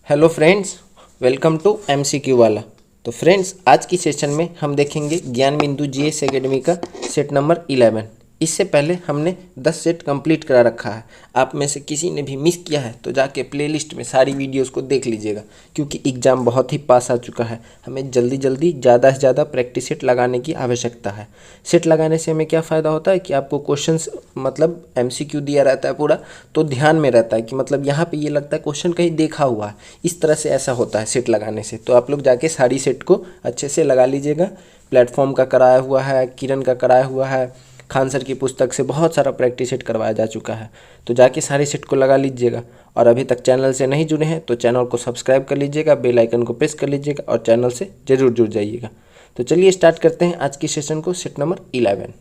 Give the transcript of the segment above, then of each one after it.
Hello friends, welcome to MCQ वाला। तो friends, आज की सेशन में हम देखेंगे ज्ञान बिंदु जीएस एकेडमी का सेट नंबर 11। इससे पहले हमने 10 सेट कंप्लीट करा रखा है। आप में से किसी ने भी मिस किया है तो जाके प्लेलिस्ट में सारी वीडियोस को देख लीजिएगा, क्योंकि एग्ज़ाम बहुत ही पास आ चुका है। हमें जल्दी जल्दी ज़्यादा से ज़्यादा प्रैक्टिस सेट लगाने की आवश्यकता है। सेट लगाने से हमें क्या फ़ायदा होता है कि आपको क्वेश्चंस मतलब एमसीक्यू दिया रहता है पूरा, तो ध्यान में रहता है कि मतलब यहाँ पे ये लगता है क्वेश्चन कहीं देखा हुआ है। इस तरह से ऐसा होता है सेट लगाने से। तो आप लोग जाके सारी सेट को अच्छे से लगा लीजिएगा। प्लेटफॉर्म का कराया हुआ है, किरण का कराया हुआ है, खान सर की पुस्तक से बहुत सारा प्रैक्टिस सेट करवाया जा चुका है। तो जाके सारी सेट को लगा लीजिएगा। और अभी तक चैनल से नहीं जुड़े हैं तो चैनल को सब्सक्राइब कर लीजिएगा, बेल आइकन को प्रेस कर लीजिएगा और चैनल से ज़रूर जुड़ जाइएगा। तो चलिए स्टार्ट करते हैं आज की सेशन को। Set number 11।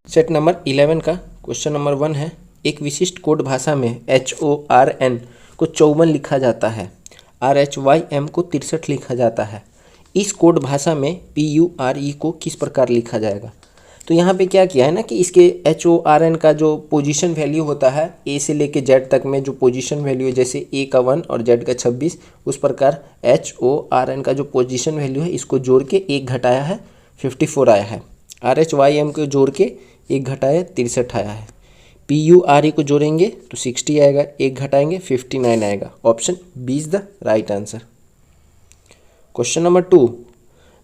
सेट नंबर 11 का क्वेश्चन नंबर 1 है, एक विशिष्ट कोड भाषा में HORN को 54 लिखा जाता है, RHYM को 63 लिखा जाता है। इस कोड भाषा में PURE को किस प्रकार लिखा जाएगा? तो यहाँ पे क्या किया है ना कि इसके HORN का जो पोजीशन वैल्यू होता है, A से लेके Z तक में जो पोजीशन वैल्यू है, जैसे A का 1 और Z का 26, उस प्रकार HORN का जो पोजीशन वैल्यू है इसको जोड़ के 1 घटाया है 54 आया है। RHYM को जोड़ के 1 घटाया 63 आया है। PURE को जोड़ेंगे तो 60 आएगा, 1 घटाएंगे 59 आएगा। Option B is the right answer. Question number 2,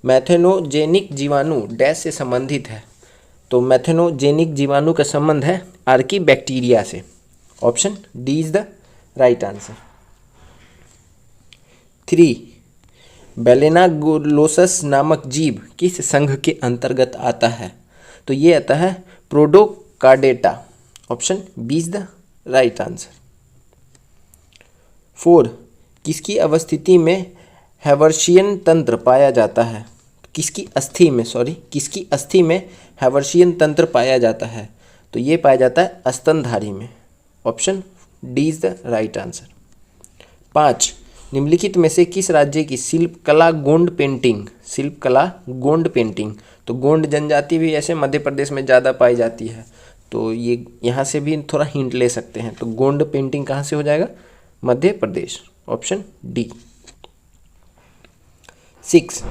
मैथेनोजेनिक जीवाणु डैश से संबंधित है। तो मैथेनोजेनिक जीवाणु का संबंध है आर्की बैक्टीरिया से। Option D is the right answer. 3, बेलेनागोलोसस नामक जीव किस संघ के अंतर्गत आता है? तो ये आता है प्रोडोकार्डेटा। Option B is the right answer. 4, किसकी अवस्थिति में हैवर्शियन तंत्र पाया जाता है? किसकी अस्थि में हैवर्शियन तंत्र पाया जाता है? तो ये पाया जाता है स्तनधारी में। Option D is the right answer. 5, निम्नलिखित में से किस राज्य की शिल्पकला गोंड पेंटिंग? तो गोंड जनजाति भी ऐसे मध्य प्रदेश में ज़्यादा पाई जाती है, तो ये यहाँ से भी थोड़ा हिंट ले सकते हैं। तो गोंड पेंटिंग कहाँ से हो जाएगा? मध्य प्रदेश। Option D. 6,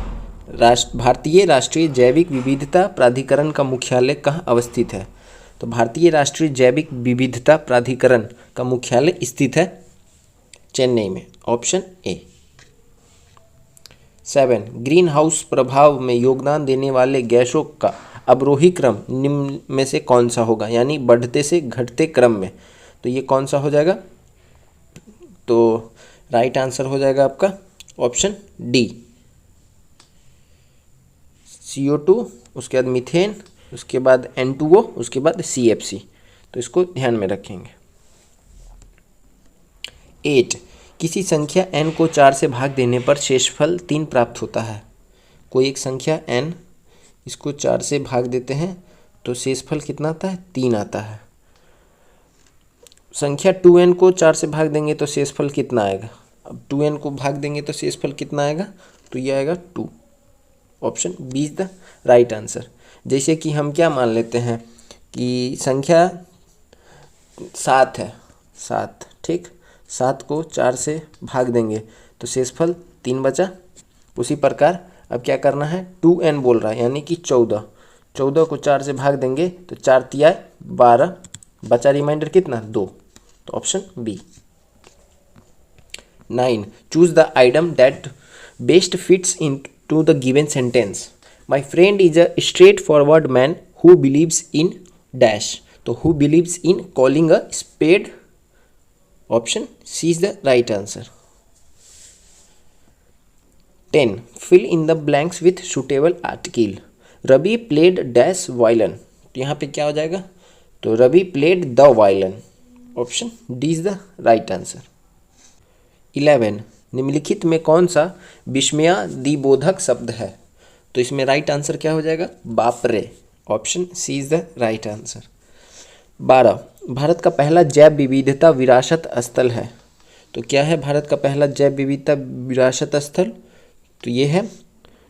भारतीय राष्ट्रीय जैविक विविधता प्राधिकरण का मुख्यालय कहाँ अवस्थित है? तो भारतीय राष्ट्रीय जैविक विविधता प्राधिकरण का मुख्यालय स्थित है चेन्नई में। Option A. 7, ग्रीन हाउस प्रभाव में योगदान देने वाले गैसों का अवरोही क्रम निम्न में से कौन सा होगा? यानी बढ़ते से घटते क्रम में। तो ये कौन सा हो जाएगा? तो राइट आंसर हो जाएगा आपका ऑप्शन डी, CO2, उसके बाद मीथेन, उसके बाद N2O, उसके बाद CFC। तो इसको ध्यान में रखेंगे। 8, किसी संख्या n को 4 से भाग देने पर शेषफल 3 प्राप्त होता है। कोई एक संख्या n, इसको 4 से भाग देते हैं तो शेषफल कितना आता है? 3 आता है। संख्या 2n को 4 से भाग देंगे तो शेषफल कितना आएगा? अब 2n को भाग देंगे तो शेषफल कितना आएगा? तो ये आएगा 2। Option B is the right answer. जैसे कि हम क्या मान लेते हैं कि संख्या 7 है, 7, ठीक। 7 को 4 से भाग देंगे तो शेषफल 3 बचा। उसी प्रकार अब क्या करना है? 2n बोल रहा है, यानी कि 14। 14 को 4 से भाग देंगे तो 4 तिया 12, बचा रिमाइंडर कितना? 2। तो option B. 9, choose the item that best fits in to the given sentence. My friend is a straightforward man who believes in dash. तो who believes in calling a spade? Option C is the right answer. 10, fill in the blanks with suitable article. Ravi played dash violin. तो यहाँ पे क्या हो जाएगा? तो Ravi played the violin. Option D is the right answer. 11, निम्नलिखित में कौन सा विस्मयादिबोधक शब्द है? तो इसमें राइट आंसर क्या हो जाएगा? बाप रे। Option C is the right answer. 12, भारत का पहला जैव विविधता विरासत स्थल है। तो क्या है भारत का पहला जैव विविधता विरासत स्थल? तो ये है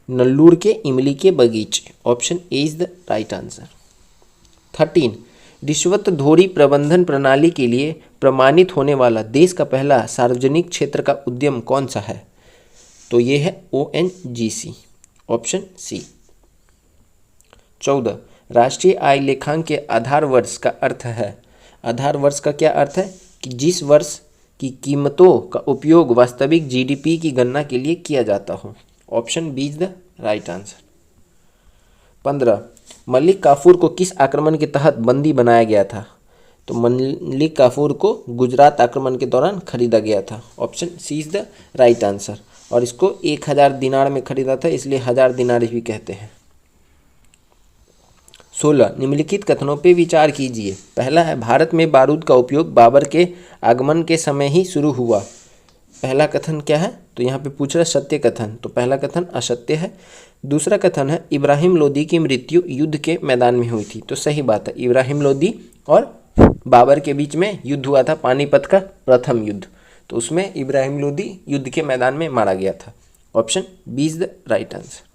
नल्लूर के इमली के बगीचे। Option A is the right answer. 13, रिश्वतखोरी प्रबंधन प्रणाली के लिए प्रमाणित होने वाला देश का पहला सार्वजनिक क्षेत्र का उद्यम कौन सा है? तो ये है ONGC, ऑप्शन सी। 14 राष्ट्रीय आय लेखांकन के आधार वर्ष का अर्थ है। आधार वर्ष का क्या अर्थ है? कि जिस वर्ष की कीमतों का उपयोग वास्तविक GDP की गणना के लिए किया जाता हो। Option B is the right answer. 15 Malik Kafur को किस आक्रमण के तहत बंदी बनाया गया था? तो मलिक काफूर को गुजरात आक्रमण के दौरान खरीदा गया था। Option C is the right answer. और इसको 1000 दिनार में खरीदा था, इसलिए 1000 दिनार भी कहते हैं। 16 निम्नलिखित कथनों पे विचार कीजिए। पहला है भारत में बारूद का उपयोग बाबर के आगमन के समय ही शुरू हुआ। पहला कथन क्या है? तो यहाँ पे पूछ रहा सत्य कथन, तो पहला कथन असत्य है। दूसरा कथन है इब्राहिम लोदी की मृत्यु युद्ध के मैदान में हुई थी, तो सही बात है। इब्राहिम लोदी और बाबर के बीच में युद्ध हुआ था, पानीपत का प्रथम युद्ध, तो उसमें इब्राहिम लोदी युद्ध के मैदान में मारा गया था। Option B is the right answer.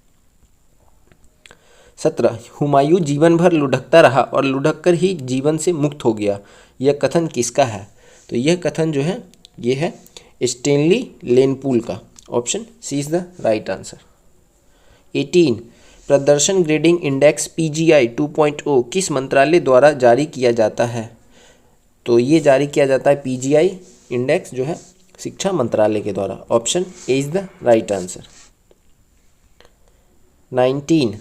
17 हुमायूं जीवन भर लुढ़कता रहा और लुढ़क कर ही जीवन से मुक्त हो गया। यह कथन किसका है? तो यह कथन जो है ये है स्टेनली लेनपूल का। Option C is the right answer. 18 प्रदर्शन ग्रेडिंग इंडेक्स PGI 2.0 किस मंत्रालय द्वारा जारी किया जाता है? तो ये जारी किया जाता है PGI इंडेक्स जो है शिक्षा मंत्रालय के द्वारा। Option A is the right answer. 19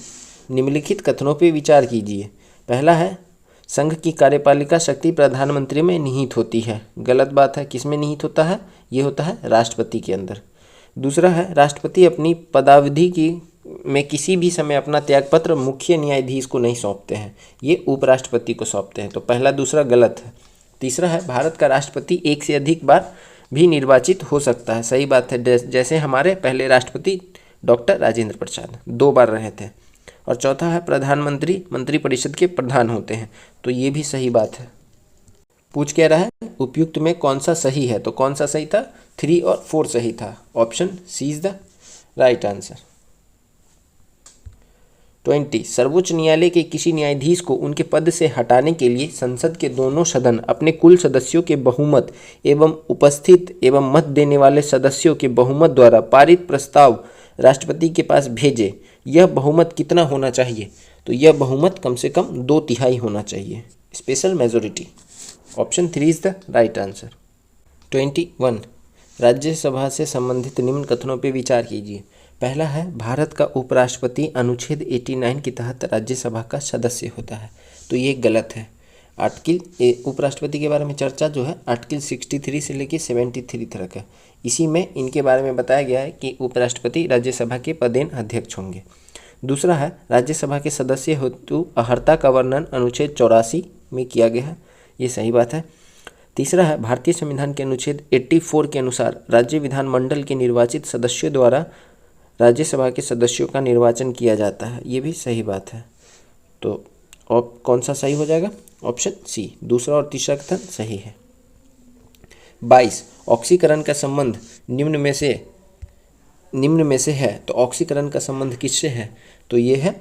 निम्नलिखित कथनों पर विचार कीजिए। पहला है संघ की कार्यपालिका शक्ति प्रधानमंत्री में निहित होती है। गलत बात है। किस में निहित होता है? ये होता है राष्ट्रपति के अंदर। दूसरा है राष्ट्रपति अपनी पदावधि में किसी भी समय अपना त्यागपत्र मुख्य न्यायाधीश को नहीं सौंपते हैं, ये उपराष्ट्रपति को सौंपते हैं, तो पहला दूसरा गलत है। तीसरा है भारत का राष्ट्रपति एक से अधिक बार भी निर्वाचित हो सकता है। सही बात है, जैसे हमारे पहले राष्ट्रपति डॉक्टर राजेंद्र प्रसाद 2 बार रहे थे। और चौथा है प्रधानमंत्री मंत्रिपरिषद के प्रधान होते हैं, तो ये भी सही बात है। पूछ क्या रहा है? उपयुक्त में कौन सा सही है? तो कौन सा सही था? 3 और 4 सही था। Option C is the right answer. 20 सर्वोच्च न्यायालय के किसी न्यायाधीश को उनके पद से हटाने के लिए संसद के दोनों सदन अपने कुल सदस्यों के बहुमत एवं उपस्थित एवं मत देने वाले सदस्यों के बहुमत द्वारा पारित प्रस्ताव राष्ट्रपति के पास भेजे। यह बहुमत कितना होना चाहिए? तो यह बहुमत कम से कम 2/3 होना चाहिए, special majority. Option 3 is the right answer. 21 Rajya Sabha से संबंधित निम्न कथनों पर विचार कीजिए। पहला है भारत का उपराष्ट्रपति अनुच्छेद 89 के तहत राज्यसभा का सदस्य होता है, तो ये गलत है। आर्टिकल उपराष्ट्रपति के बारे में चर्चा जो है आर्टिकल 63 से लेकर 73 तक है। इसी में इनके बारे में बताया गया है कि उपराष्ट्रपति राज्यसभा के पदेन अध्यक्ष होंगे। दूसरा है राज्यसभा के सदस्य हेतु अर्हता का वर्णन अनुच्छेद 84 में किया गया है, ये सही बात है। तीसरा है भारतीय संविधान के अनुच्छेद 84 के अनुसार राज्य विधानमंडल के निर्वाचित सदस्यों द्वारा राज्यसभा के सदस्यों का निर्वाचन किया जाता है, ये भी सही बात है। तो कौन सा सही हो जाएगा? ऑप्शन सी, दूसरा और तीसरा कथन सही है। 22 ऑक्सीकरण का संबंध निम्न में से है, तो ऑक्सीकरण का संबंध किससे है? तो ये है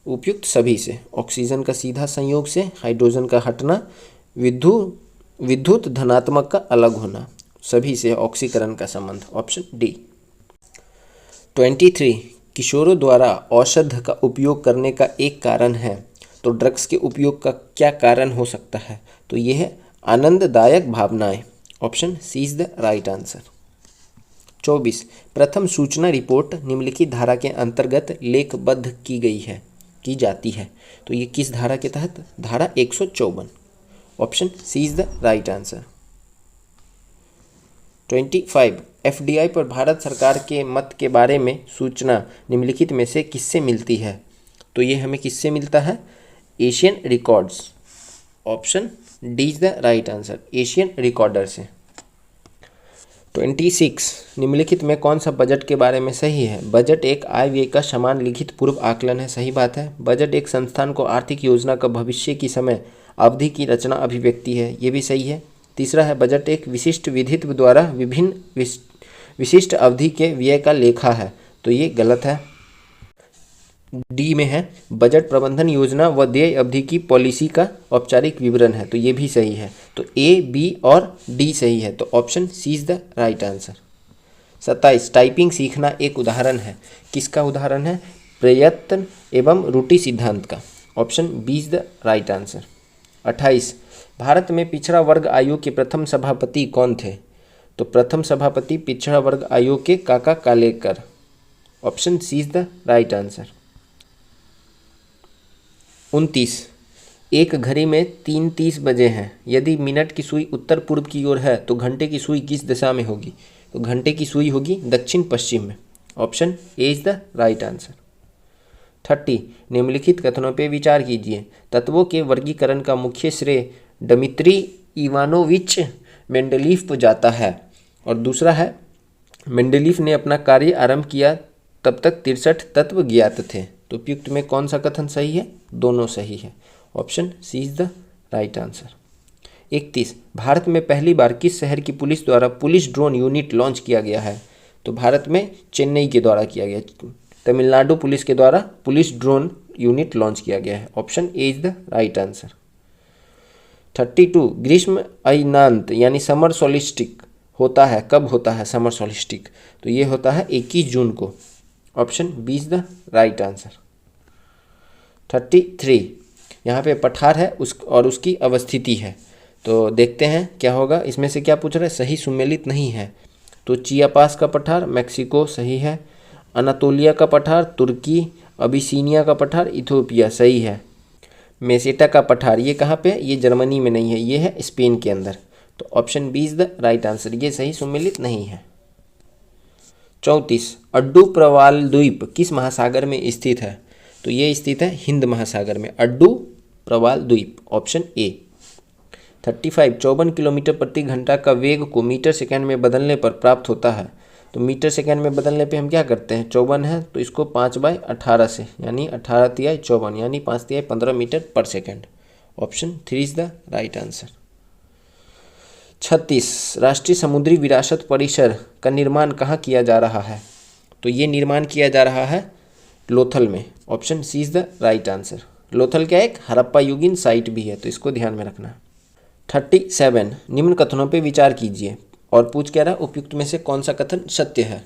उपयुक्त सभी से। ऑक्सीजन का सीधा संयोग से, हाइड्रोजन का हटना, विद्युत धनात्मक का अलग होना, सभी से ऑक्सीकरण का संबंध। Option D. 23 किशोरों द्वारा औषध का उपयोग करने का एक कारण है, तो ड्रग्स के उपयोग का क्या कारण हो सकता है? तो ये है आनंददायक भावनाएं। Option C is the right answer. 24 प्रथम सूचना रिपोर्ट निम्नलिखित धारा के अंतर्गत लेखबद्ध की जाती है, तो ये किस धारा के तहत? धारा 154। Option C is the right answer. 25 FDI पर भारत सरकार के मत के बारे में सूचना निम्नलिखित में से किससे मिलती है? तो ये हमें किससे मिलता है? Asian records. Option D is the right answer, Asian recorder से। 26 निम्नलिखित में कौन सा बजट के बारे में सही है? बजट एक आय व्यय का समान लिखित पूर्व आकलन है, सही बात है। बजट एक संस्थान को आर्थिक योजना का भविष्य की समय अवधि की रचना अभिव्यक्ति है, ये भी सही है। तीसरा है बजट एक विशिष्ट विधित्व द्वारा विभिन्न विशिष्ट अवधि के व्यय का लेखा है, तो ये गलत है। डी में है बजट प्रबंधन योजना व देय अवधि की पॉलिसी का औपचारिक विवरण है, तो ये भी सही है। तो ए, बी और डी सही है, तो option C is the right answer. 27 typing सीखना एक उदाहरण है, किसका उदाहरण है? प्रयत्न एवं रूटि सिद्धांत का, option B is the right answer. 28 भारत में पिछड़ा वर्ग आयोग के प्रथम सभापति कौन थे? तो प्रथम सभापति पिछड़ा वर्ग आयोग के काका कालेकर, option C is the right answer. 29 एक घड़ी में 3:30 बजे हैं, यदि मिनट की सुई उत्तर पूर्व की ओर है तो घंटे की सुई किस दिशा में होगी? तो घंटे की सुई होगी दक्षिण पश्चिम में, option A is the right answer. 30 निम्नलिखित कथनों पर विचार कीजिए। तत्वों के वर्गीकरण का मुख्य श्रेय डमित्री इवानोविच मेंडलीफ को जाता है, और दूसरा है मेंडलीफ ने अपना कार्य आरंभ किया तब तक 63 तत्व ज्ञात थे। तो उपयुक्त में कौन सा कथन सही है? दोनों सही है, option C is the right answer. 31 भारत में पहली बार किस शहर की पुलिस द्वारा पुलिस ड्रोन यूनिट लॉन्च किया गया है? तो भारत में चेन्नई के द्वारा किया गया, तमिलनाडु पुलिस के द्वारा पुलिस ड्रोन यूनिट लॉन्च किया गया है, option A is the right answer. 32 ग्रीष्म अयनांत यानी समर सोलिस्टिक होता है, कब होता है समर सोलिस्टिक? तो ये होता है 21 जून को, option B is the right answer. 33 यहाँ पे पठार है और उसकी अवस्थिति है, तो देखते हैं क्या होगा। इसमें से क्या पूछ रहा है? सही सुमेलित नहीं है, तो चियापास का पठार मैक्सिको सही है, अनातोलिया का पठार तुर्की, अबिसीनिया का पठार इथोपिया सही है, मेसेटा का पठार ये कहाँ पे है? ये जर्मनी में नहीं है, ये है स्पेन के अंदर, तो option B is the right answer, ये सही सुमेलित नहीं है। 34 अड्डू प्रवाल द्वीप किस महासागर में स्थित है? तो ये स्थित है हिंद महासागर में, अड्डू प्रवाल द्वीप, ऑप्शन ए। 35 54 किलोमीटर प्रति घंटा का वेग को मीटर सेकंड में बदलने पर प्राप्त होता है, तो मीटर सेकंड में बदलने पे हम क्या करते हैं? 54 है तो इसको 5/18 से, यानी 18 तिहाई 54 यानी 5 तिहाई 15 मीटर पर second, option 3 is the right answer. 36 राष्ट्रीय समुद्री विरासत परिसर का निर्माण कहाँ किया जा रहा है? तो ये निर्माण किया जा रहा है लोथल में, option C is the right answer. Lothal क्या एक हड़प्पा युगीन साइट भी है, तो इसको ध्यान में रखना। 37 निम्न कथनों पर विचार कीजिए और पूछ क्या रहा उपयुक्त में से कौन सा कथन सत्य है?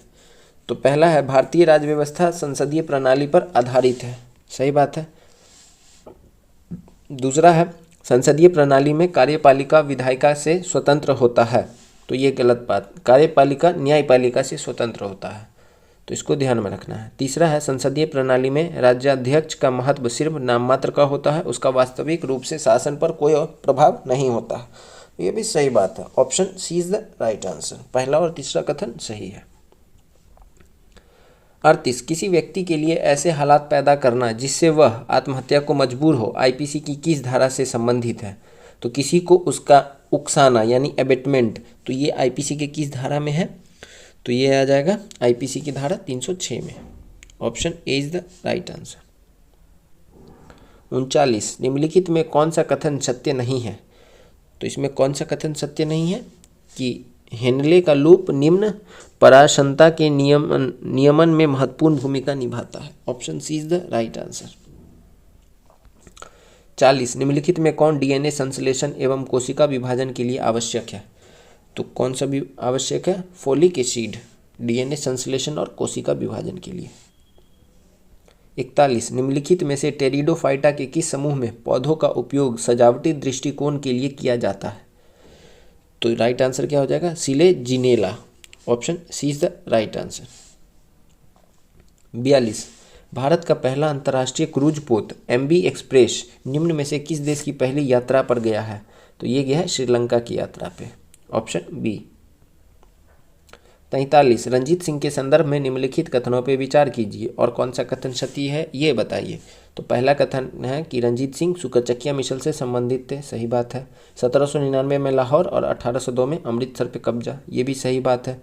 तो पहला है भारतीय राज्य व्यवस्था संसदीय प्रणाली पर आधारित है, सही बात है। दूसरा है संसदीय प्रणाली में कार्यपालिका विधायिका से स्वतंत्र होता है, तो ये गलत बात, कार्यपालिका न्यायपालिका से स्वतंत्र होता है, तो इसको ध्यान में रखना है। तीसरा है संसदीय प्रणाली में राज्याध्यक्ष का महत्व सिर्फ नाम मात्र का होता है, उसका वास्तविक रूप से शासन पर कोई प्रभाव नहीं होता है, ये भी सही बात है, option C is the right answer, पहला और तीसरा कथन सही है। 38 किसी व्यक्ति के लिए ऐसे हालात पैदा करना जिससे वह आत्महत्या को मजबूर हो आईपीसी की किस धारा से संबंधित है? तो किसी को उसका उकसाना यानी एबेटमेंट, तो ये आईपीसी के किस धारा में है? तो ये आ जाएगा आईपीसी की धारा 306 में, option A is the right answer. 39 निम्नलिखित में कौन सा कथन सत्य नहीं है? तो इसमें कौन सा कथन सत्य नहीं है कि हेनले का लूप निम्न पराशंता के नियमन में महत्वपूर्ण भूमिका निभाता है, option C is the right answer. 40 निम्नलिखित में कौन डीएनए संश्लेषण एवं कोशिका विभाजन के लिए आवश्यक है? तो कौन सा भी आवश्यक है? फोलिक एसिड डीएनए संश्लेषण और कोशिका विभाजन के लिए। 41 निम्नलिखित में से टेरिडोफाइटा के किस समूह में पौधों का उपयोग सजावटी दृष्टिकोण के लिए किया जाता है? तो राइट आंसर क्या हो जाएगा? Selaginella, option C is the right answer. 42 भारत का पहला अंतर्राष्ट्रीय क्रूज पोत एमबी एक्सप्रेस निम्न में से किस देश की पहली यात्रा पर गया है? तो ये गया है श्रीलंका की यात्रा पे, ऑप्शन बी। 43 रंजीत सिंह के संदर्भ में निम्नलिखित कथनों पर विचार कीजिए और कौन सा कथन सत्य है ये बताइए। तो पहला कथन है कि रंजीत सिंह सुकरचकिया मिसल से संबंधित थे, सही बात है। 1799 में लाहौर और 1802 में अमृतसर पे कब्जा, ये भी सही बात है।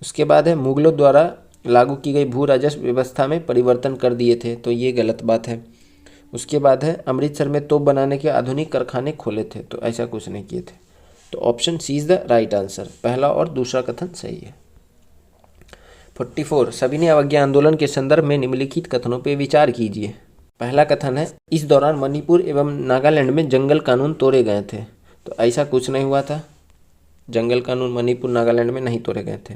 उसके बाद है मुगलों द्वारा लागू की गई भू राजस्व व्यवस्था में परिवर्तन कर दिए थे, तो ये गलत बात है। उसके बाद है अमृतसर में तोप बनाने के आधुनिक कारखाने खोले थे, तो ऐसा कुछ नहीं किए थे, तो option C is the right answer, पहला और दूसरा कथन सही है। 44 सविनय अवज्ञा आंदोलन के संदर्भ में निम्नलिखित कथनों पर विचार कीजिए। पहला कथन है, इस दौरान मणिपुर एवं नागालैंड में जंगल कानून तोड़े गए थे। तो ऐसा कुछ नहीं हुआ था, जंगल कानून मणिपुर नागालैंड में नहीं तोड़े गए थे।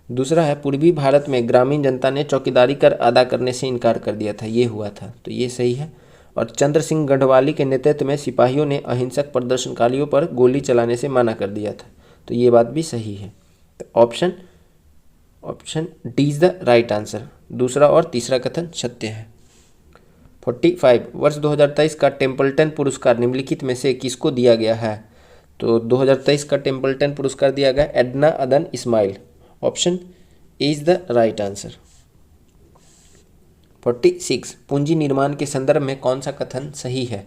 दूसरा है, पूर्वी भारत में ग्रामीण जनता ने चौकीदारी कर अदा करने से इनकार कर दिया था, ये हुआ था। तो ये सही है। और चंद्र सिंह गढ़वाली के नेतृत्व में सिपाहियों ने अहिंसक प्रदर्शनकारियों पर गोली चलाने से मना कर दिया था। तो ये बात भी सही है। तो option D is the right answer. दूसरा और तीसरा कथन सत्य है। 45 वर्ष 2023 का टेम्पल्टन पुरस्कार निम्नलिखित में से किसको दिया गया है? तो 2023 का टेम्पल्टन पुरस्कार दिया गया Edna Adan Ismail. Option A is the right answer. 46 पूंजी निर्माण के संदर्भ में कौन सा कथन सही है?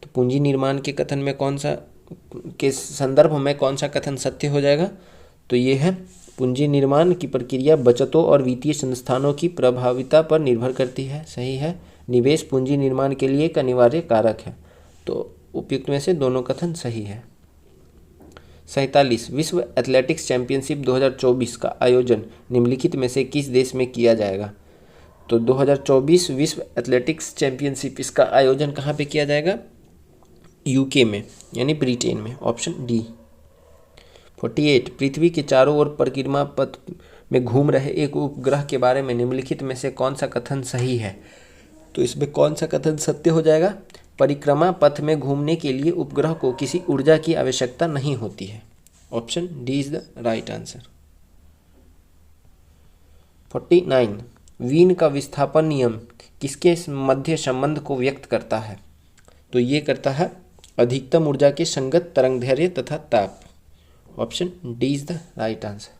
तो पूंजी निर्माण के कथन में संदर्भ में कौन सा कथन सत्य हो जाएगा? तो ये है, पूंजी निर्माण की प्रक्रिया बचतों और वित्तीय संस्थानों की प्रभाविता पर निर्भर करती है। सही है। निवेश पूंजी निर्माण के लिए एक अनिवार्य कारक है। तो उपयुक्त में से दोनों कथन सही है। 47 विश्व एथलेटिक्स चैंपियनशिप 2024 का आयोजन निम्नलिखित में से किस देश में किया जाएगा? तो 2024 विश्व एथलेटिक्स चैंपियनशिप, इसका आयोजन कहाँ पे किया जाएगा? यूके में, यानी ब्रिटेन में। Option D. 48 पृथ्वी के चारों ओर परिक्रमा पथ में घूम रहे एक उपग्रह के बारे में निम्नलिखित में से कौन सा कथन सही है? तो इसमें कौन सा कथन सत्य हो जाएगा? परिक्रमा पथ में घूमने के लिए उपग्रह को किसी ऊर्जा की आवश्यकता नहीं होती है। Option D is the right answer. 49 वीन का विस्थापन नियम किसके मध्य संबंध को व्यक्त करता है? तो ये करता है अधिकतम ऊर्जा के संगत तरंगदैर्घ्य तथा ताप। Option D is the right answer.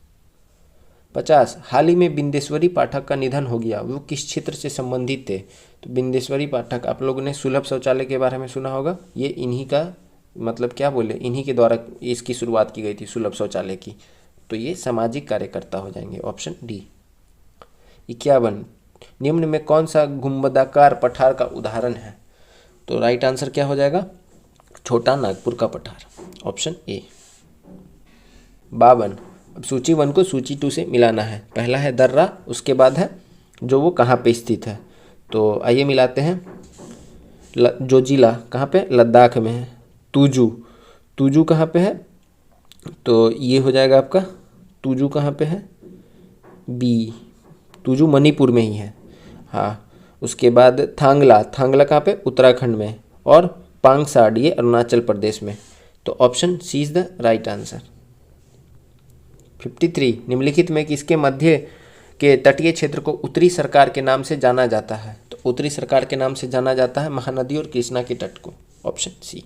50 हाल ही में बिंदेश्वरी पाठक का निधन हो गया, वो किस क्षेत्र से संबंधित थे? तो बिंदेश्वरी पाठक, आप लोगों ने सुलभ शौचालय के बारे में सुना होगा, ये इन्हीं का मतलब क्या बोले, इन्हीं के द्वारा इसकी शुरुआत की गई थी सुलभ शौचालय की। तो ये सामाजिक कार्यकर्ता हो जाएंगे। Option D. 51 निम्न में कौन सा गुंबदाकार पठार का उदाहरण है? तो राइट आंसर क्या हो जाएगा? छोटा नागपुर का पठार। Option A. 52 अब सूची 1 को सूची 2 से मिलाना है। पहला है दर्रा, उसके बाद है जो वो कहाँ पे स्थित है। तो आइए मिलाते हैं। जोजिला कहाँ पे? लद्दाख में है। तुजू कहाँ पे है? तो ये हो जाएगा आपका, तुजू कहाँ पे है? बी। तुजू मणिपुर में ही है। हाँ, उसके बाद थांगला कहाँ पे? उत्तराखंड में। और पांगसाड ये अरुणाचल प्रदेश में। तो option C is the right answer. 53 निम्नलिखित में किसके मध्य के तटीय क्षेत्र को उत्तरी सरकार के नाम से जाना जाता है? तो उत्तरी सरकार के नाम से जाना जाता है महानदी और कृष्णा के तट को। Option C.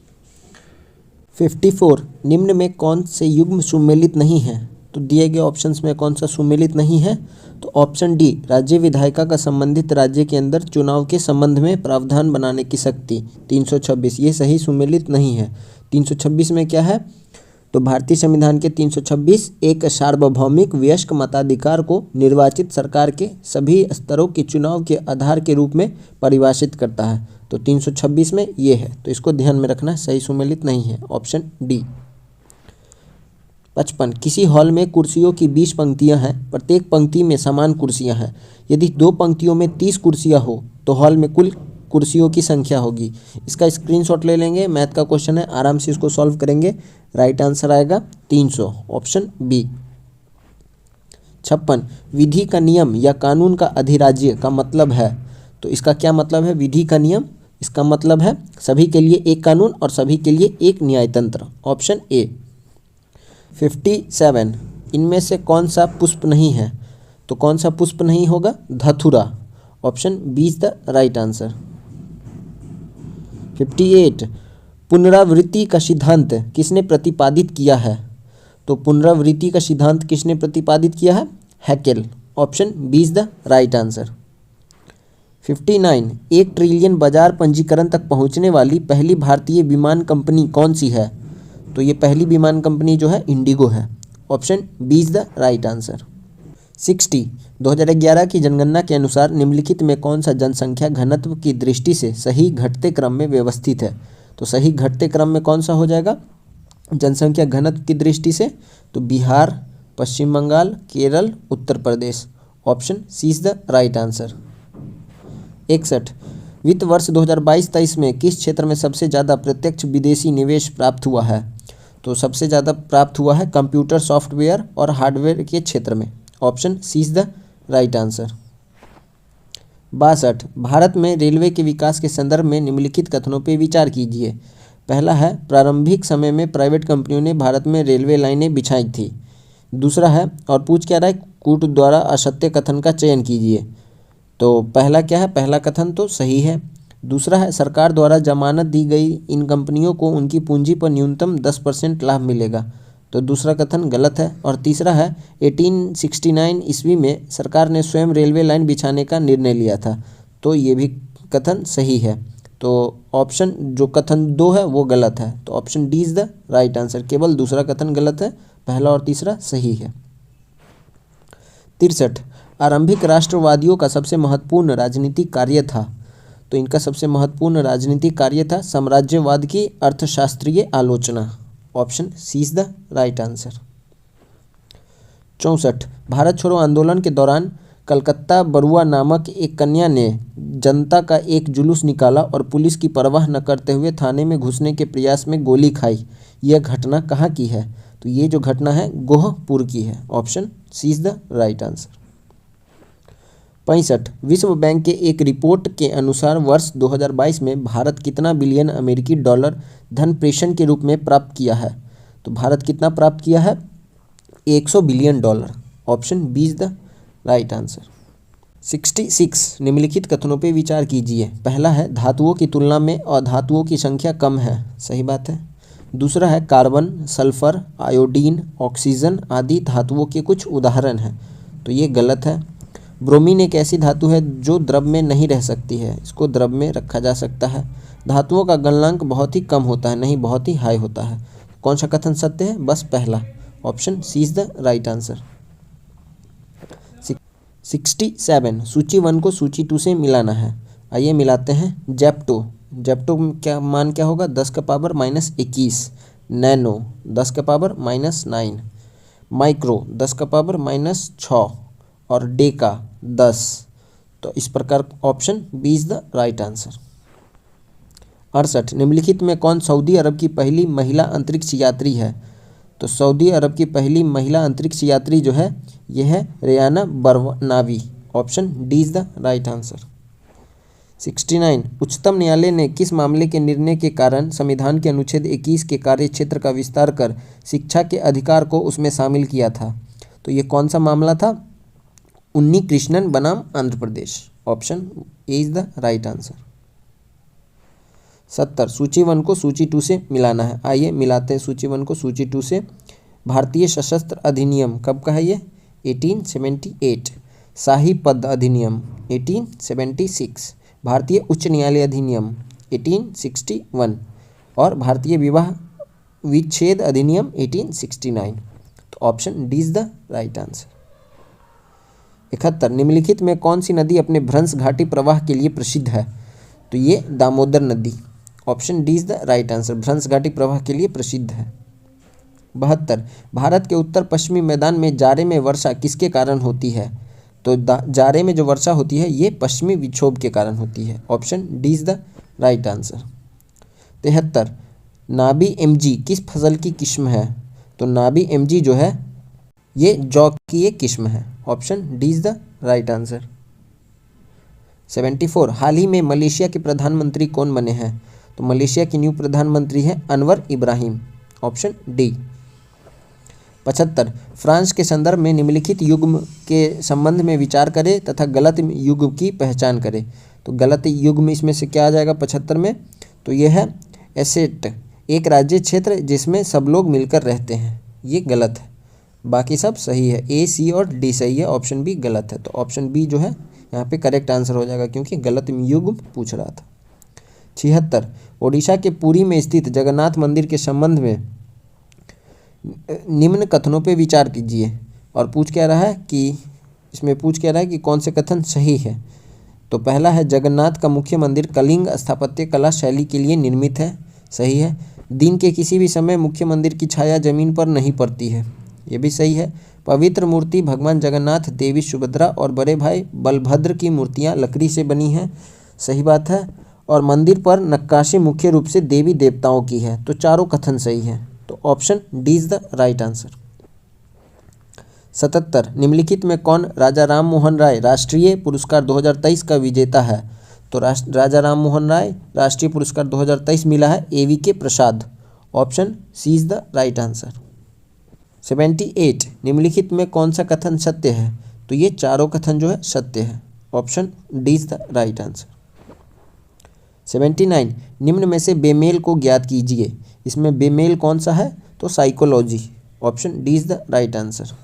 54 निम्न में कौन से युग्म सुमेलित नहीं है? तो दिए गए ऑप्शंस में कौन सा सुमेलित नहीं है? तो ऑप्शन डी राज्य विधायिका का संबंधित राज्य के अंदर चुनाव के संबंध में प्रावधान बनाने की शक्ति 326, ये सही सुमेलित नहीं है। 326 में क्या है? तो भारतीय संविधान के 326 एक सार्वभौमिक वयस्क मताधिकार को निर्वाचित सरकार के सभी स्तरों के चुनाव के आधार के रूप में परिभाषित करता है। तो 326 में ये है, तो इसको ध्यान में रखना, सही सुमेलित नहीं है। Option D. 55 किसी हॉल में कुर्सियों की 20 पंक्तियां हैं, प्रत्येक पंक्ति में समान कुर्सियां हैं। यदि 2 पंक्तियों में 30 कुर्सियां हो तो हॉल में कुल कुर्सियों की संख्या होगी। इसका स्क्रीनशॉट ले लेंगे, मैथ का क्वेश्चन है, आराम से इसको सॉल्व करेंगे। राइट आंसर आएगा 300। Option B. 56 विधि का नियम या कानून का अधिराज्य का मतलब है? तो इसका क्या मतलब है? विधि का नियम, इसका मतलब है सभी के लिए एक कानून और सभी के लिए एक न्यायतंत्र। Option A. 57 इनमें से कौन सा पुष्प नहीं है? तो कौन सा पुष्प नहीं होगा? धतूरा। Option B is the right answer. 58 पुनरावृत्ति का सिद्धांत किसने प्रतिपादित किया है? तो पुनरावृत्ति का सिद्धांत किसने प्रतिपादित किया है? Haeckel. Option B is the right answer. 59 1 trillion बाजार पंजीकरण तक पहुंचने वाली पहली भारतीय विमान कंपनी कौन सी है? तो ये पहली विमान कंपनी जो है इंडिगो है। Option B is the right answer. 60 2011 की जनगणना के अनुसार निम्नलिखित में कौन सा जनसंख्या घनत्व की दृष्टि से सही घटते क्रम में व्यवस्थित है? तो सही घटते क्रम में कौन सा हो जाएगा जनसंख्या घनत्व की दृष्टि से? तो Bihar, Paschim Bangal, Kerala, Uttar Pradesh. Option C is the right answer. 61 वित्त वर्ष 2022-23 में किस क्षेत्र में सबसे ज़्यादा प्रत्यक्ष विदेशी निवेश प्राप्त हुआ है? तो सबसे ज़्यादा प्राप्त हुआ है कंप्यूटर सॉफ्टवेयर और हार्डवेयर के क्षेत्र में। Option C is the right answer. 62 भारत में रेलवे के विकास के संदर्भ में निम्नलिखित कथनों पर विचार कीजिए। पहला है प्रारंभिक समय में प्राइवेट कंपनियों ने भारत में रेलवे लाइनें बिछाई थी। दूसरा है, और पूछ क्या रहा है, कूट द्वारा असत्य कथन का चयन कीजिए। तो पहला क्या है, पहला कथन तो सही है। दूसरा है सरकार द्वारा जमानत दी गई इन कंपनियों को उनकी पूंजी पर न्यूनतम 10% लाभ मिलेगा, तो दूसरा कथन गलत है। और तीसरा है 1869 ईस्वी में सरकार ने स्वयं रेलवे लाइन बिछाने का निर्णय लिया था, तो ये भी कथन सही है। तो ऑप्शन जो कथन 2 है वो गलत है, तो option D is the right answer. केवल दूसरा कथन गलत है, पहला और तीसरा सही है। 63 आरंभिक राष्ट्रवादियों का सबसे महत्वपूर्ण राजनीतिक कार्य था। तो इनका सबसे महत्वपूर्ण राजनीतिक कार्य था साम्राज्यवाद की अर्थशास्त्रीय आलोचना। Option C is the right answer. 64 भारत छोड़ो आंदोलन के दौरान कलकत्ता बरुआ नामक एक कन्या ने जनता का एक जुलूस निकाला और पुलिस की परवाह न करते हुए थाने में घुसने के प्रयास में गोली खाई। यह घटना कहाँ की है? तो ये जो घटना है गोहपुर की है। Option C is the right answer. 65 विश्व बैंक के एक रिपोर्ट के अनुसार वर्ष 2022 में भारत कितना बिलियन अमेरिकी डॉलर धन प्रेषण के रूप में प्राप्त किया है? तो भारत कितना प्राप्त किया है? 100 billion dollar. Option B is the right answer. 66 निम्नलिखित कथनों पर विचार कीजिए। पहला है धातुओं की तुलना में अधातुओं की संख्या कम है, सही बात है। दूसरा है कार्बन, सल्फर, आयोडीन, ऑक्सीजन आदि धातुओं के कुछ उदाहरण हैं, तो ये गलत है। ब्रोमीन एक ऐसी धातु है जो द्रव में नहीं रह सकती है, इसको द्रव में रखा जा सकता है। धातुओं का गलनांक बहुत ही कम होता है, नहीं बहुत ही हाई होता है। कौन सा कथन सत्य है? बस पहला। Option C is the right answer. 67 सूची 1 को सूची 2 से मिलाना है। आइए मिलाते हैं। जेप्टो, जेप्टो क्या मान क्या होगा? 10 का पावर -21। नैनो 10 का पावर -9। माइक्रो 10 का पावर -6 और डेका 10। तो इस प्रकार option B is the right answer. 68 निम्नलिखित में कौन सऊदी अरब की पहली महिला अंतरिक्ष यात्री है? तो सऊदी अरब की पहली महिला अंतरिक्ष यात्री जो है यह है Rayyanah Barnawi. Option D is the right answer. 69 उच्चतम न्यायालय ने किस मामले के निर्णय के कारण संविधान के अनुच्छेद 21 के कार्य क्षेत्र का विस्तार कर शिक्षा के अधिकार को उसमें शामिल किया था? तो ये कौन सा मामला था? उन्नी कृष्णन बनाम Andhra Pradesh. Option A is the right answer. 70 सूची 1 को सूची 2 से मिलाना है। आइए मिलाते हैं सूची 1 को सूची 2 से। भारतीय सशस्त्र अधिनियम कब का है ये? 1878। शाही पद अधिनियम 1876। भारतीय उच्च न्यायालय अधिनियम 1861 और भारतीय विवाह विच्छेद अधिनियम 1869। तो option D is the right answer. 71 निम्नलिखित में कौन सी नदी अपने भ्रंश घाटी प्रवाह के लिए प्रसिद्ध है? तो ये दामोदर नदी। Option D is the right answer, भ्रंश घाटी प्रवाह के लिए प्रसिद्ध है। 72 भारत के उत्तर पश्चिमी मैदान में जाड़े में वर्षा किसके कारण होती है? तो जाड़े में जो वर्षा होती है ये पश्चिमी विक्षोभ के कारण होती है। Option D is the right answer. 73 Nabi MG किस फसल की किस्म है? तो नाबी एमजी जो है ये जौ की एक किस्म है। Option D is the right answer. 74 हाल ही में मलेशिया के प्रधानमंत्री कौन बने हैं? तो मलेशिया के न्यू प्रधानमंत्री हैं Anwar Ibrahim. Option D. 75 France के संदर्भ में निम्नलिखित युग्म के संबंध में विचार करें तथा गलत युग्म की पहचान करें। तो गलत युग्म इसमें से क्या आ जाएगा 75 में? तो यह है एसेट, एक राज्य क्षेत्र जिसमें सब लोग मिलकर रहते हैं, ये गलत है। बाकी सब सही है, ए सी और डी सही है, ऑप्शन बी गलत है। तो ऑप्शन बी जो है यहाँ पे करेक्ट आंसर हो जाएगा क्योंकि गलत युग्म पूछ रहा था। 76 ओडिशा के पुरी में स्थित जगन्नाथ मंदिर के संबंध में निम्न कथनों पे विचार कीजिए। और पूछ क्या रहा है कि इसमें पूछ क्या रहा है कि कौन से कथन सही है? तो पहला है जगन्नाथ का मुख्य मंदिर कलिंग स्थापत्य कला शैली के लिए निर्मित है, सही है। दिन के किसी भी समय मुख्य मंदिर की छाया जमीन पर नहीं पड़ती है, ये भी सही है। पवित्र मूर्ति भगवान जगन्नाथ, देवी सुभद्रा और बड़े भाई बलभद्र की मूर्तियाँ लकड़ी से बनी हैं, सही बात है। और मंदिर पर नक्काशी मुख्य रूप से देवी देवताओं की है, तो चारों कथन सही है। तो option D is the right answer. 77 निम्नलिखित में कौन राजा राम मोहन राय राष्ट्रीय पुरस्कार 2023 का विजेता है? तो राजा राम मोहन राय राष्ट्रीय पुरस्कार 2023 मिला है AVK Prasad. Option C is the right answer. 78 निम्नलिखित में कौन सा कथन सत्य है? तो ये चारों कथन जो है सत्य है। Option D is the right answer. 79 निम्न में से बेमेल को ज्ञात कीजिए। इसमें बेमेल कौन सा है? तो psychology. Option D is the right answer.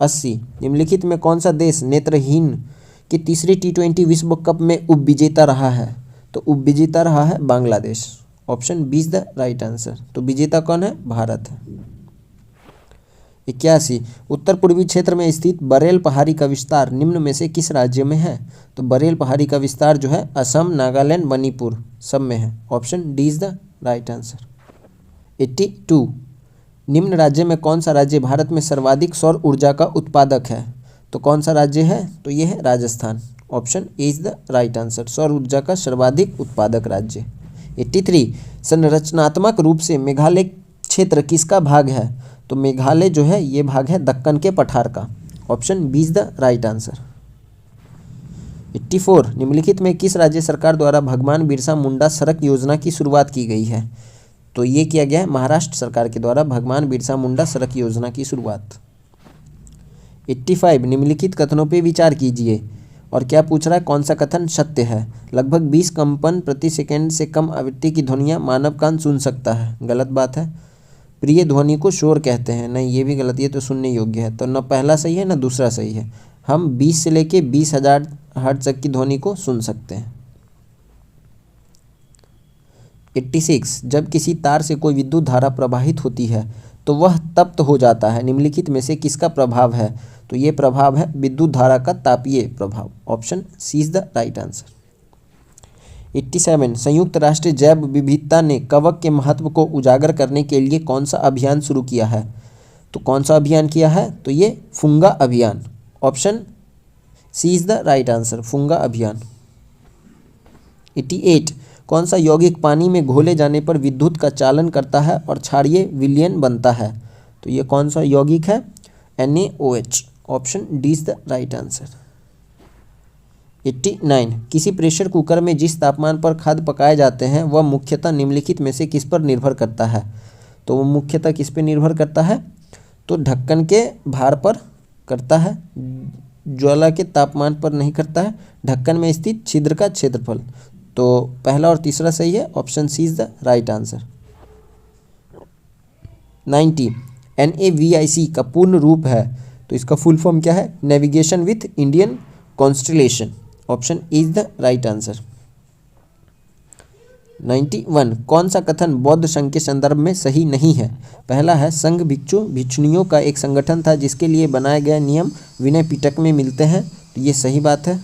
80 निम्नलिखित में कौन सा देश नेत्रहीन के तीसरे T20 विश्व कप में उपविजेता रहा है? तो उपविजेता रहा है Bangladesh. Option B is the right answer. तो विजेता कौन है? भारत है। 81 उत्तर पूर्वी क्षेत्र में स्थित बरेल पहाड़ी का विस्तार निम्न में से किस राज्य में है? तो बरेल पहाड़ी का विस्तार जो है असम, नागालैंड, मणिपुर सब में है। Option D is the right answer. 82 निम्न राज्य में कौन सा राज्य भारत में सर्वाधिक सौर ऊर्जा का उत्पादक है? तो कौन सा राज्य है? तो ये है Rajasthan. Option A is the right answer, सौर ऊर्जा का सर्वाधिक उत्पादक राज्य। 83 संरचनात्मक रूप से मेघालय क्षेत्र किसका भाग है? तो मेघालय जो है ये भाग है दक्कन के पठार का। Option B is the right answer. 84 निम्नलिखित में किस राज्य सरकार द्वारा भगवान बिरसा मुंडा सड़क योजना की शुरुआत की गई है? तो ये किया गया है महाराष्ट्र सरकार के द्वारा भगवान बिरसा मुंडा सड़क योजना की शुरुआत। 85 निम्नलिखित कथनों पे विचार कीजिए। और क्या पूछ रहा है? कौन सा कथन सत्य है? लगभग 20 कंपन प्रति सेकंड से कम आवृत्ति की ध्वनियाँ मानव कान सुन सकता है, गलत बात है। प्रिय ध्वनि को शोर कहते हैं, नहीं ये भी गलत, ये तो सुनने योग्य है। तो न पहला सही है न दूसरा सही है। हम 20 से लेके 20,000 हर्ट्ज तक की ध्वनि को सुन सकते हैं। 86 जब किसी तार से कोई विद्युत धारा प्रवाहित होती है तो वह तप्त हो जाता है, निम्नलिखित में से किसका प्रभाव है? तो ये प्रभाव है विद्युत धारा का तापीय प्रभाव। Option C is the right answer. 87 संयुक्त राष्ट्र जैव विविधता ने कवक के महत्व को उजागर करने के लिए कौन सा अभियान शुरू किया है? तो कौन सा अभियान किया है? तो ये फुंगा अभियान। Option C is the right answer, फुंगा अभियान। 88 कौन सा यौगिक पानी में घोले जाने पर विद्युत का चालन करता है और क्षारीय विलयन बनता है? तो ये कौन सा यौगिक है? NaOH। Option D is the right answer. 89 किसी प्रेशर कुकर में जिस तापमान पर खाद्य पकाए जाते हैं वह मुख्यतः निम्नलिखित में से किस पर निर्भर करता है? तो वो मुख्यतः किस पर निर्भर करता है? तो ढक्कन के भार पर करता है, ज्वाला के तापमान पर नहीं करता है, ढक्कन में स्थित छिद्र का क्षेत्रफल। तो पहला और तीसरा सही है। Option C is the right answer. 90 NAVIC का पूर्ण रूप है, तो इसका फुल फॉर्म क्या है? Navigation with Indian constellation. Option A is the right answer. 91 कौन सा कथन बौद्ध संघ के संदर्भ में सही नहीं है? पहला है संघ भिक्षु भिक्षुणियों का एक संगठन था जिसके लिए बनाए गए नियम विनय पिटक में मिलते हैं, तो ये सही बात है।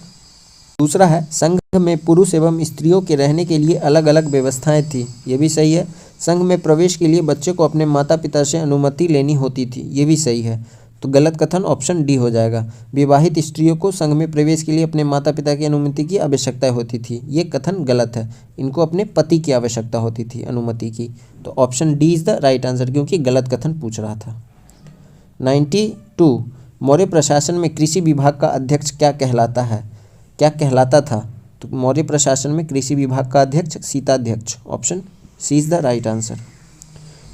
दूसरा है संघ में पुरुष एवं स्त्रियों के रहने के लिए अलग अलग व्यवस्थाएं थी, ये भी सही है। संघ में प्रवेश के लिए बच्चे को अपने माता पिता से अनुमति लेनी होती थी, ये भी सही है। तो गलत कथन ऑप्शन डी हो जाएगा। विवाहित स्त्रियों को संघ में प्रवेश के लिए अपने माता पिता की अनुमति की आवश्यकता होती थी, ये कथन गलत है। इनको अपने पति की आवश्यकता होती थी अनुमति की। तो option D is the right answer, क्योंकि गलत कथन पूछ रहा था। 92 मौर्य प्रशासन में कृषि विभाग का अध्यक्ष क्या कहलाता था? तो मौर्य प्रशासन में कृषि विभाग का अध्यक्ष सीताध्यक्ष। Option C is the right answer.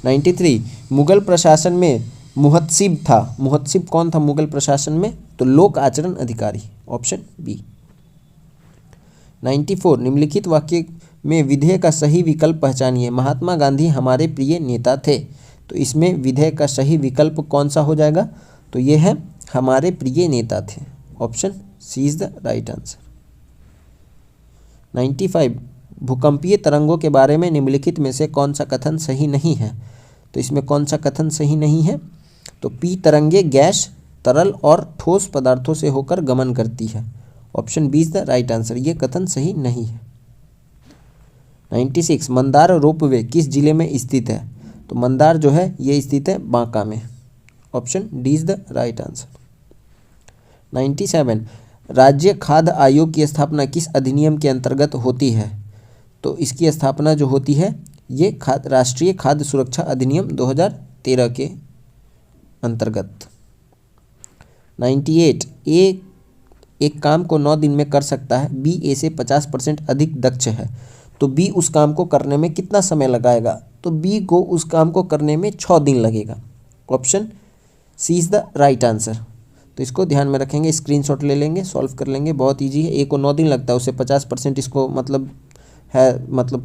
93 Mughal प्रशासन में मुहत्सिब था, मुहत्सिब कौन था मुगल प्रशासन में? तो लोक आचरण अधिकारी। Option B. 94 निम्नलिखित वाक्य में विधेय का सही विकल्प पहचानिए। महात्मा गांधी हमारे प्रिय नेता थे, तो इसमें विधेय का सही विकल्प कौन सा हो जाएगा? तो ये है हमारे प्रिय नेता थे। Option C is the right answer. 95 भूकंपीय तरंगों के बारे में निम्नलिखित में से कौन सा कथन सही नहीं है? तो इसमें कौन सा कथन सही नहीं है? तो पी तरंगे गैस, तरल और ठोस पदार्थों से होकर गमन करती है। Option B is the right answer, ये कथन सही नहीं है। 96 मंदार रोपवे किस जिले में स्थित है? तो मंदार जो है ये स्थित है बांका में। Option D is the right answer. 97 राज्य खाद्य आयोग की स्थापना किस अधिनियम के अंतर्गत होती है? तो इसकी स्थापना जो होती है ये राष्ट्रीय खाद्य सुरक्षा अधिनियम 2013 के अंतर्गत। 98 ए एक काम को 9 दिन में कर सकता है, बी ए से 50% अधिक दक्ष है, तो बी उस काम को करने में कितना समय लगाएगा? तो बी को उस काम को करने में 6 दिन लगेगा। Option C is the right answer. तो इसको ध्यान में रखेंगे, स्क्रीनशॉट ले लेंगे, सॉल्व कर लेंगे, बहुत ईजी है। ए को 9 दिन लगता है, उससे 50% इसको मतलब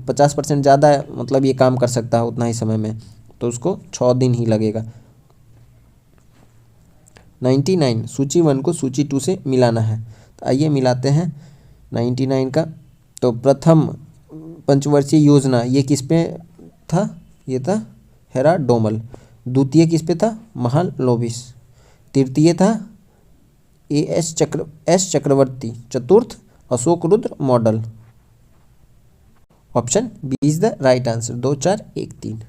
50% ज़्यादा है, मतलब ये काम कर सकता है उतना ही समय में, तो उसको 6 दिन ही लगेगा। 99 सूची 1 को सूची 2 से मिलाना है, तो आइए मिलाते हैं 99 का। तो प्रथम पंचवर्षीय योजना ये किस पे था? ये था हेरा डोमल। द्वितीय किस पे था? महालनोबिस। तृतीय था एस चक्रवर्ती। चतुर्थ Ashok Rudra model. Option B is the right answer. 2 4 1 3।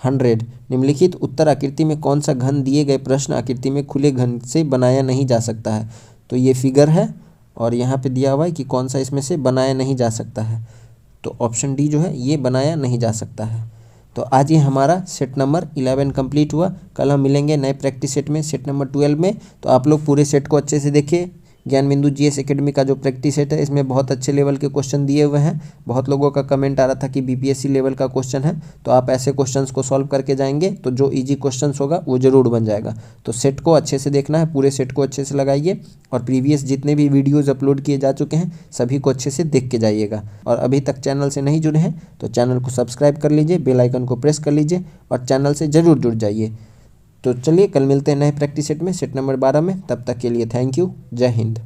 100 निम्नलिखित उत्तर आकृति में कौन सा घन दिए गए प्रश्न आकृति में खुले घन से बनाया नहीं जा सकता है? तो ये फिगर है और यहाँ पे दिया हुआ है कि कौन सा इसमें से बनाया नहीं जा सकता है, तो ऑप्शन डी जो है ये बनाया नहीं जा सकता है। तो आज ये हमारा सेट नंबर 11 कंप्लीट हुआ। कल हम मिलेंगे नए प्रैक्टिस सेट में, सेट नंबर 12 में। तो आप लोग पूरे सेट को अच्छे से देखिए। ज्ञान बिंदु जीएस एकेडमी का जो प्रैक्टिस सेट है इसमें बहुत अच्छे लेवल के क्वेश्चन दिए हुए हैं। बहुत लोगों का कमेंट आ रहा था कि बीपीएससी लेवल का क्वेश्चन है, तो आप ऐसे क्वेश्चंस को सॉल्व करके जाएंगे तो जो इजी क्वेश्चंस होगा वो जरूर बन जाएगा। तो सेट को अच्छे से देखना है, पूरे सेट को अच्छे से लगाइए और प्रीवियस जितने भी वीडियोज़ अपलोड किए जा चुके हैं सभी को अच्छे से देख के जाइएगा। और अभी तक चैनल से नहीं जुड़े हैं तो चैनल को सब्सक्राइब कर लीजिए, बेल आइकन को प्रेस कर लीजिए और चैनल से ज़रूर जुड़ जाइए। तो चलिए कल मिलते हैं नए प्रैक्टिस सेट में, सेट नंबर 12 में। तब तक के लिए थैंक यू। जय हिंद।